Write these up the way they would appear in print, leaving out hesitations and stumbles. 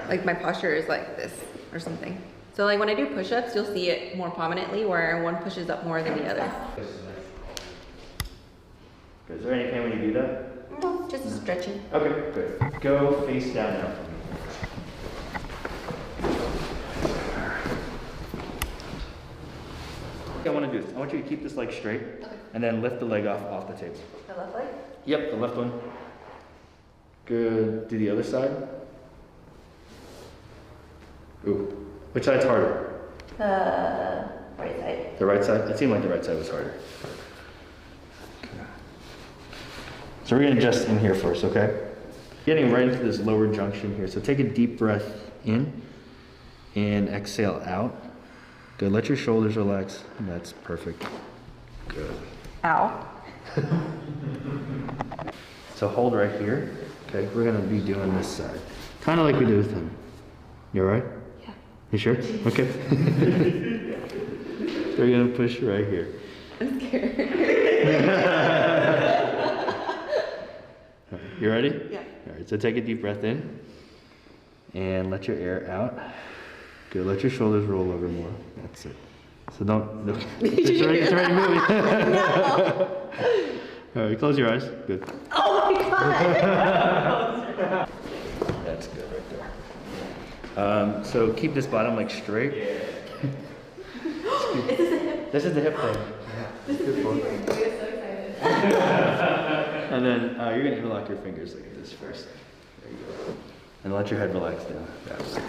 like my posture is like this or something. So like when I do push-ups, you'll see it more prominently where one pushes up more than the other. Is there any pain when you do that? No, just stretching. Okay, good. Go face down now. What I want to do is I want you to keep this leg straight and then lift the leg off the table. The left leg? Yep, the left one. Good. Do the other side. Ooh. Which side's harder? The right side. The right side? It seemed like the right side was harder. Okay. So we're going to adjust in here first, okay? Getting right into this lower junction here. So take a deep breath in and exhale out. Good. Let your shoulders relax. That's perfect. Good. Ow. So hold right here. Okay, we're going to be doing this side. Kind of like we did with him. You alright? Yeah. You sure? Okay. We're going to push right here. I'm scared. You ready? Yeah. Alright, so take a deep breath in and let your air out. Good, let your shoulders roll over more. That's it. So don't, no. It's already moving. No. Alright, close your eyes. Good. Oh my god. That's good right there. So keep this bottom leg straight. This is the hip thing. This is the secret. I'm so excited. And then you're going to interlock your fingers like this first. There you go. And let your head relax down. That's good.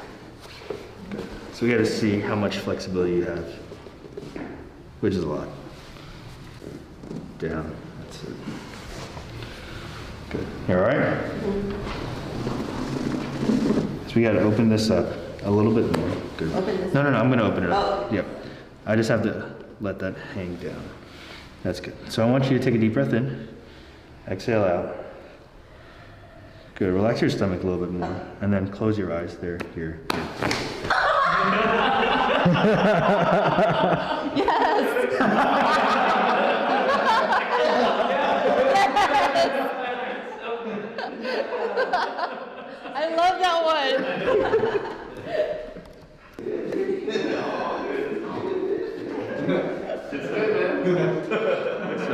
So we got to see how much flexibility you have, which is a lot. Down. That's it. Good. You all right? So we got to open this up a little bit more. Good. Open this No, I'm going to open it up. Oh. Yep. I just have to let that hang down. That's good. So I want you to take a deep breath in. Exhale out. Good. Relax your stomach a little bit more. And then close your eyes there, here. Yes. I love that one. So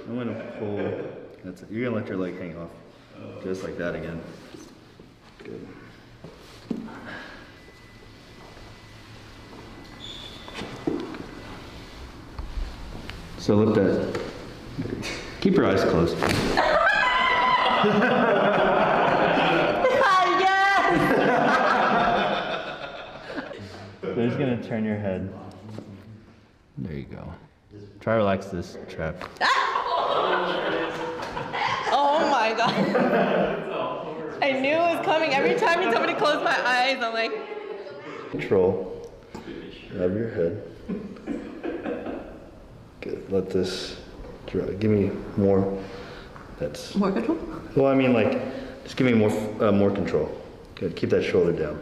I'm gonna pull. That's it. You're gonna let your leg hang off, just like that again. Good. So lift that. Keep your eyes closed. Yes. So you're just gonna turn your head. There you go. Try to relax this trap. Oh my god. I knew it was coming. Every time you tell me to close my eyes, I'm like. Control of your head. Good. Let this dry. Give me more. That's More control? well. I mean, like, just give me more control. Good. Keep that shoulder down.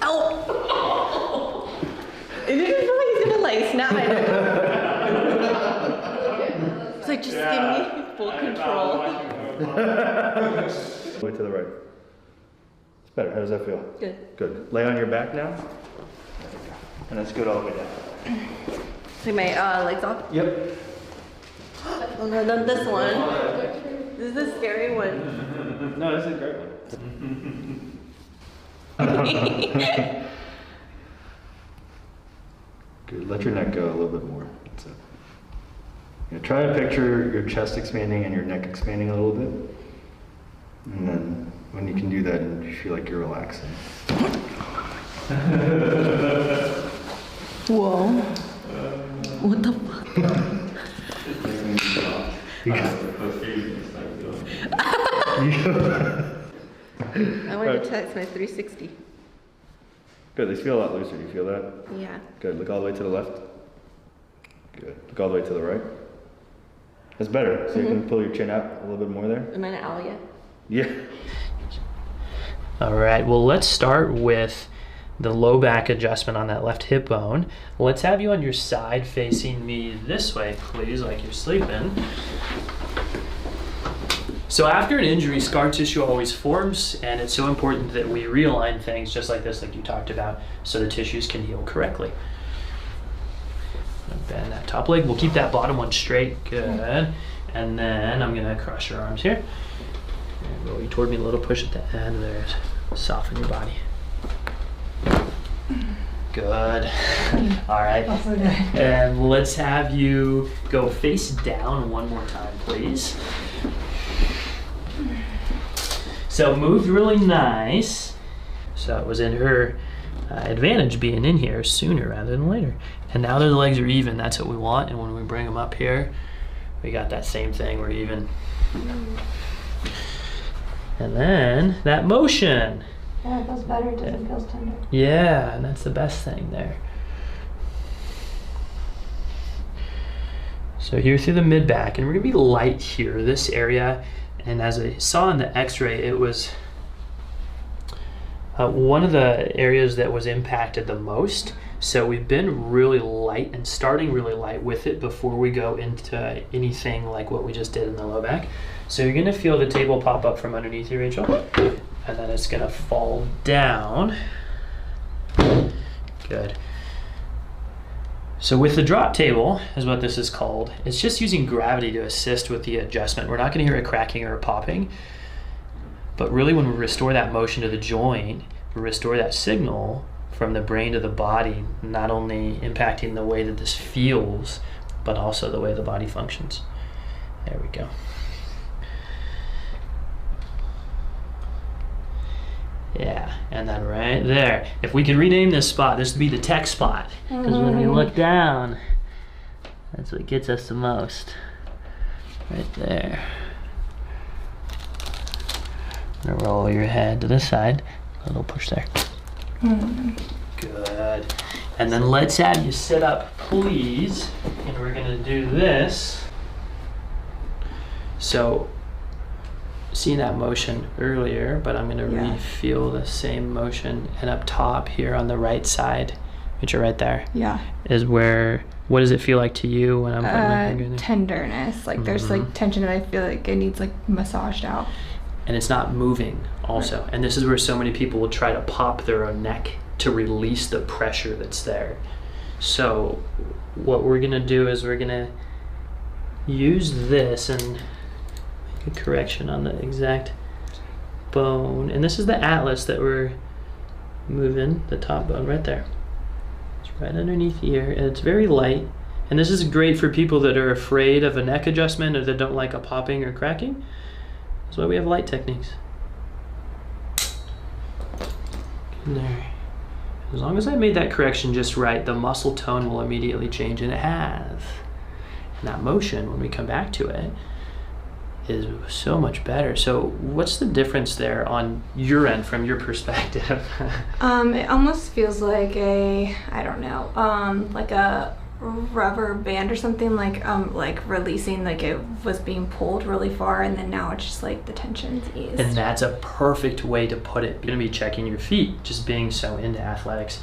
Ow! It didn't feel like he's gonna like snap my neck. It's like just give me full control. Way to the right. It's better. How does that feel? Good. Good. Lay on your back now. And let's go all the way down. Take my legs off. Yep. Oh no, not this one. This is a scary one. No, this is a great one. Good. Let your neck go a little bit more. That's it. Yeah, try to picture your chest expanding and your neck expanding a little bit. And then when you can do that, you feel like you're relaxing. Whoa. What the fuck? I wanted to test my 360. Good. These feel a lot looser. Do you feel that? Yeah. Good. Look all the way to the left. Good. Look all the way to the right. That's better. So you can pull your chin out a little bit more there. Am I an owl yet? Yeah. All right, well, let's start with the low back adjustment on that left hip bone. Let's have you on your side facing me this way, please, like you're sleeping. So after an injury, scar tissue always forms, and it's so important that we realign things just like this, like you talked about, so the tissues can heal correctly. Bend that top leg. We'll keep that bottom one straight. Good. And then I'm gonna cross your arms here. And roll you toward me a little, push at the end there. Soften your body. Good. All right. Also good. And let's have you go face down one more time, please. So moved really nice. So it was in her advantage being in here sooner rather than later. And now that the legs are even, that's what we want. And when we bring them up here, we got that same thing, we're even. And then that motion. Yeah, it feels better. It doesn't feel tender. Yeah, and that's the best thing there. So here through the mid back, and we're gonna be light here, this area. And as I saw in the x-ray, it was one of the areas that was impacted the most. So we've been really light and starting really light with it before we go into anything like what we just did in the low back. So you're gonna feel the table pop up from underneath you, Rachel, and then it's gonna fall down. Good. So with the drop table, is what this is called, it's just using gravity to assist with the adjustment. We're not gonna hear a cracking or a popping, but really when we restore that motion to the joint, we restore that signal from the brain to the body, not only impacting the way that this feels, but also the way the body functions. There we go. Yeah, and then right there. If we could rename this spot, this would be the tech spot. Because when we look down, that's what gets us the most. Right there. I'm gonna roll your head to the side. A little push there. Good. And then let's have you sit up, please. And we're gonna do this. So, seen that motion earlier, but I'm gonna Yeah. feel the same motion. And up top here on the right side, which are right there, Yeah. is where, what does it feel like to you when I'm putting my finger in there? Tenderness. Like there's like tension and I feel like it needs like massaged out. And it's not moving also. And this is where so many people will try to pop their own neck to release the pressure that's there. So what we're gonna do is we're gonna use this and make a correction on the exact bone. And this is the atlas that we're moving, the top bone right there. It's right underneath here, and it's very light. And this is great for people that are afraid of a neck adjustment or that don't like a popping or cracking. That's why we have light techniques. In there. As long as I made that correction just right, the muscle tone will immediately change, and it has. And that motion, when we come back to it, is so much better. So what's the difference there on your end from your perspective? It almost feels like a, I don't know, like a rubber band or something, like releasing, like it was being pulled really far and then now it's just like the tension's eased. And that's a perfect way to put it. You're gonna be checking your feet, just being so into athletics.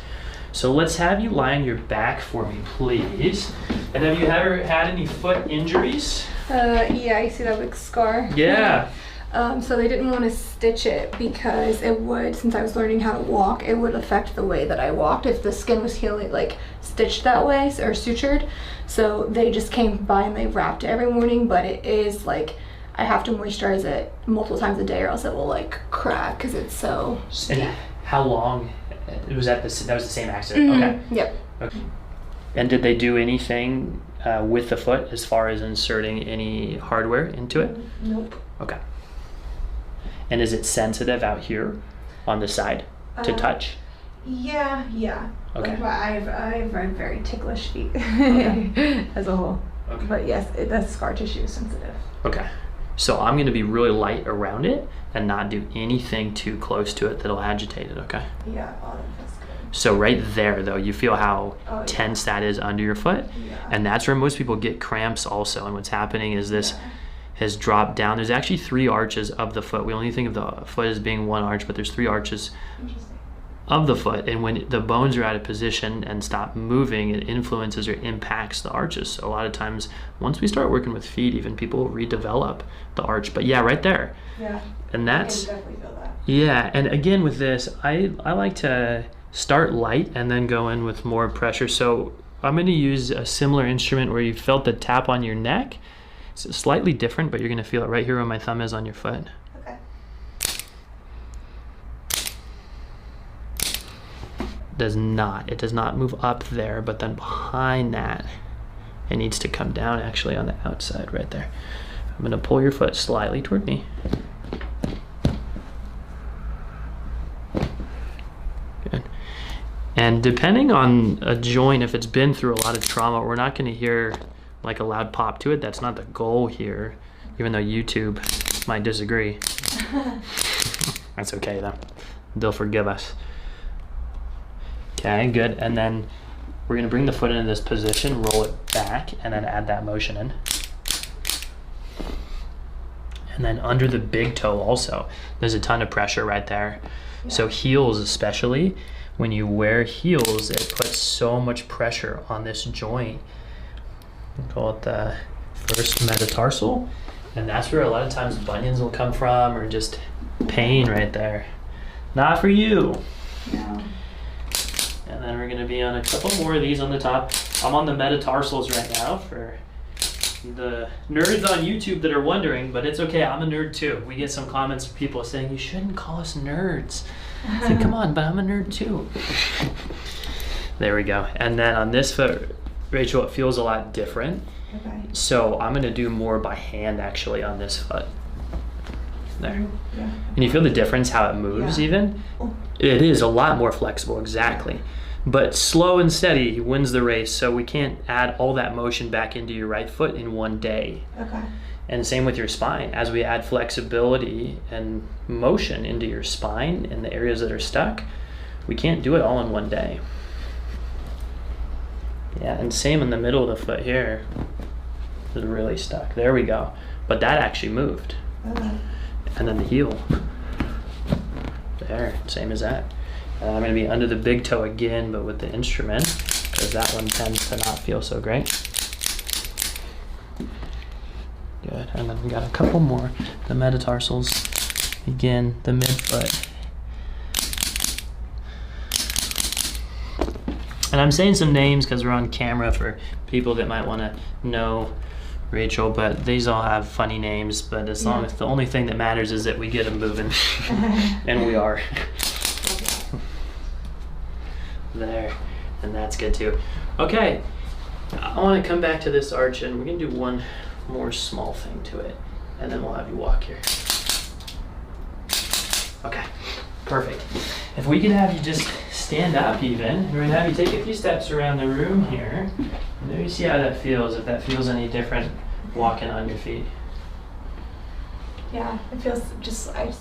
So let's have you lie on your back for me, please. And have you ever had any foot injuries? Yeah, you see that big scar? Yeah. So they didn't want to stitch it because it would, since I was learning how to walk, it would affect the way that I walked if the skin was healing, like stitched that way or sutured. So they just came by and they wrapped it every morning, but it is like, I have to moisturize it multiple times a day or else it will like crack because it's so steep. And how long? It was that was the same accident? Okay. Yep. Okay. And did they do anything with the foot as far as inserting any hardware into it? Nope. Okay. And is it sensitive out here on the side to touch? Yeah. Okay. Like, I have very ticklish feet Okay. as a whole. Okay. But yes, the scar tissue is sensitive. Okay. So I'm going to be really light around it and not do anything too close to it that'll agitate it, okay? Yeah, all that's good. So right there, though, you feel how Oh, yeah. tense that is under your foot? Yeah. And that's where most people get cramps also. And what's happening is this has dropped down. There's actually 3 arches of the foot. We only think of the foot as being one arch, but there's 3 arches. Interesting. of the foot, and when the bones are out of position and stop moving, it influences or impacts the arches. So a lot of times once we start working with feet, even people redevelop the arch. But yeah, right there. Yeah. And that's, I can definitely feel that. yeah, and again with this, I like to start light and then go in with more pressure. So I'm going to use a similar instrument where you felt the tap on your neck. It's slightly different, but you're going to feel it right here where my thumb is on your foot. Okay. It does not move up there, but then behind that, it needs to come down actually on the outside right there. I'm going to pull your foot slightly toward me. Good. And depending on a joint, if it's been through a lot of trauma, we're not going to hear like a loud pop to it. That's not the goal here, even though YouTube might disagree. That's okay though. They'll forgive us. Okay, good. And then we're going to bring the foot into this position, roll it back, and then add that motion in. And then under the big toe also, there's a ton of pressure right there. Yeah. So heels especially, when you wear heels, it puts so much pressure on this joint. We call it the first metatarsal. And that's where a lot of times bunions will come from, or just pain right there. Not for you. No. And then we're going to be on a couple more of these on the top. I'm on the metatarsals right now for the nerds on YouTube that are wondering, but it's okay. I'm a nerd too. We get some comments from people saying, you shouldn't call us nerds. I said, come on, but I'm a nerd too. There we go. And then on this foot, Rachel, it feels a lot different. Okay. So I'm going to do more by hand actually on this foot. There. Yeah. And you feel the difference how it moves Yeah. even? Oh. It is a lot more flexible, exactly. But slow and steady wins the race, so we can't add all that motion back into your right foot in one day. Okay. And same with your spine. As we add flexibility and motion into your spine in the areas that are stuck, we can't do it all in one day. Yeah, and same in the middle of the foot here. It's really stuck. There we go. But that actually moved. Okay. And then the heel. There, same as that. And I'm going to be under the big toe again, but with the instrument, because that one tends to not feel so great. Good, and then we got a couple more. The metatarsals, again, the midfoot. And I'm saying some names because we're on camera for people that might want to know Rachel, but these all have funny names, but as long as the only thing that matters is that we get them moving. And we are. There, and that's good too. Okay, I want to come back to this arch, and we're going to do one more small thing to it, and then we'll have you walk here. Okay, perfect. If we could have you just stand up even, we're going to have you take a few steps around the room here, and let me see how that feels, if that feels any different walking on your feet. Yeah, it feels just, I just